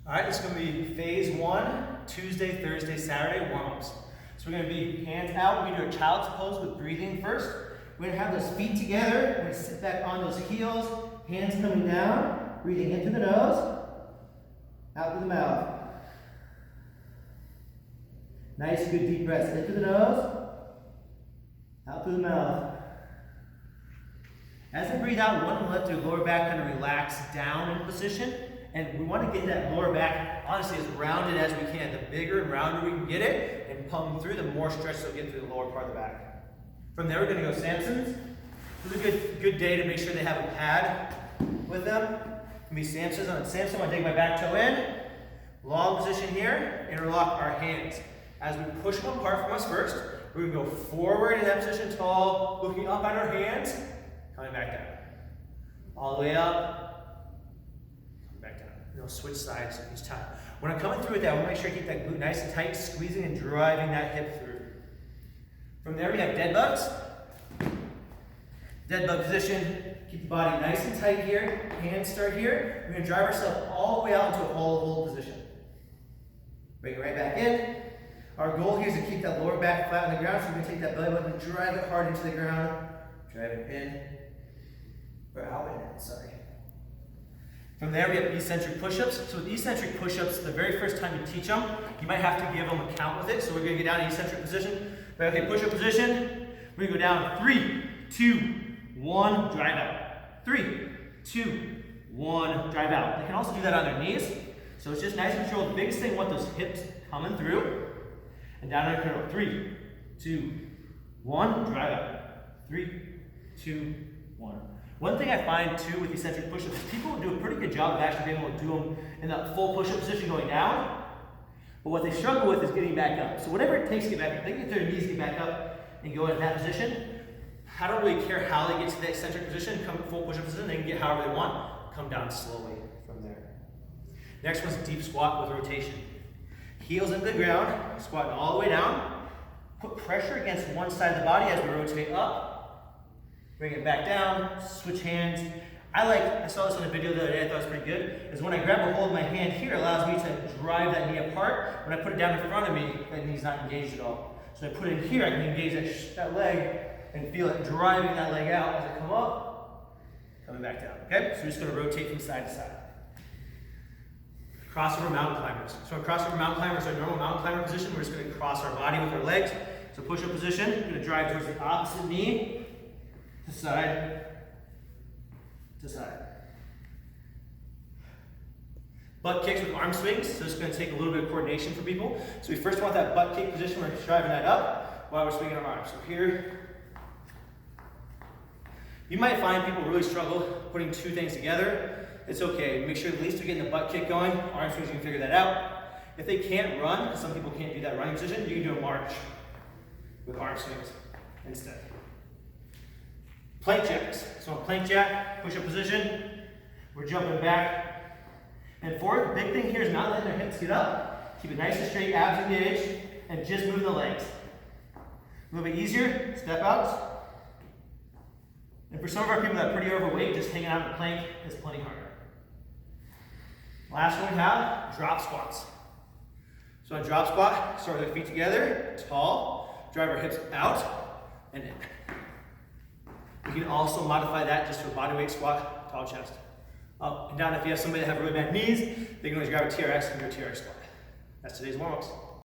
All right, it's going to be phase one, Tuesday, Thursday, Saturday warm-ups. So we're going to be hands out. We're going to do a child's pose with breathing first. We're going to have those feet together. We're going to sit back on those heels, hands coming down, breathing in through the nose, out through the mouth. Nice, good deep breaths in through the nose, out through the mouth. As we breathe out, we want to let the lower back kind of relax down in position. And we want to get that lower back, honestly, as rounded as we can. The bigger and rounder we can get it and pump through, the more stretch they'll get through the lower part of the back. From there, we're going to go Samsons. This is a good day to make sure they have a pad with them. It can be Samsons. On Samson, I'm going to take my back toe in. Long position here. Interlock our hands. As we push them apart from us first, we're going to go forward in that position, tall, looking up at our hands, coming back down. All the way up. Switch sides each time. When I'm coming through with that, I want to make sure I keep that glute nice and tight, squeezing and driving that hip through. From there, we have Deadbugs. Deadbug position. Keep the body nice and tight here. Hands start here. We're going to drive ourselves all the way out into a hold position. Bring it right back in. Our goal here is to keep that lower back flat on the ground, so we're going to take that belly button and drive it hard into the ground. Drive it in. Or out and in, sorry. From there, we have eccentric push-ups. So with eccentric push-ups, the very first time you teach them, you might have to give them a count with it. So we're going to get down to eccentric position. Okay, push-up position. We're going to go down 3, 2, 1, drive out. 3, 2, 1, drive out. They can also do that on their knees. So it's just nice and controlled. The biggest thing, want those hips coming through. And down under control. 3, 2, 1, drive out. 3, 2, 1. One thing I find too with eccentric push-ups is people do a pretty good job of actually being able to do them in that full push-up position going down. But what they struggle with is getting back up. So whatever it takes to get back up, they get their knees, get back up and go into that position. I don't really care how they get to the eccentric position, come full push-up position, they can get however they want, come down slowly from there. Next one's deep squat with rotation. Heels into the ground, squatting all the way down. Put pressure against one side of the body as we rotate up. Bring it back down, switch hands. I saw this on a video the other day, I thought it was pretty good, is when I grab a hold of my hand here, it allows me to drive that knee apart. When I put it down in front of me, that knee's not engaged at all. So I put it in here, I can engage that leg and feel it driving that leg out as I come up, coming back down, okay? So we're just gonna rotate from side to side. Crossover mountain climbers. So a crossover mountain climber is our normal mountain climber position. We're just gonna cross our body with our legs. So push-up position, we're gonna drive towards the opposite knee, to side, to side. Butt kicks with arm swings, so it's going to take a little bit of coordination for people. So we first want that butt kick position, we're driving that up while we're swinging our arms. So here, you might find people really struggle putting two things together. It's okay, make sure at least you're getting the butt kick going. Arm swings, you can figure that out. If they can't run, because some people can't do that running position, you can do a march with arm swings instead. Plank jacks. So a plank jack, push-up position, we're jumping back and forth. The big thing here is not letting their hips get up. Keep it nice and straight, abs engaged, and just move the legs. A little bit easier, step outs. And for some of our people that are pretty overweight, just hanging out in the plank is plenty harder. Last one we have, drop squats. So on drop squat, start with our feet together, tall, drive our hips out and in. You can also modify that just to a bodyweight squat, tall chest. Up and down. If you have somebody that have really bad knees, they can always grab a TRX and do a TRX squat. That's today's warm-ups.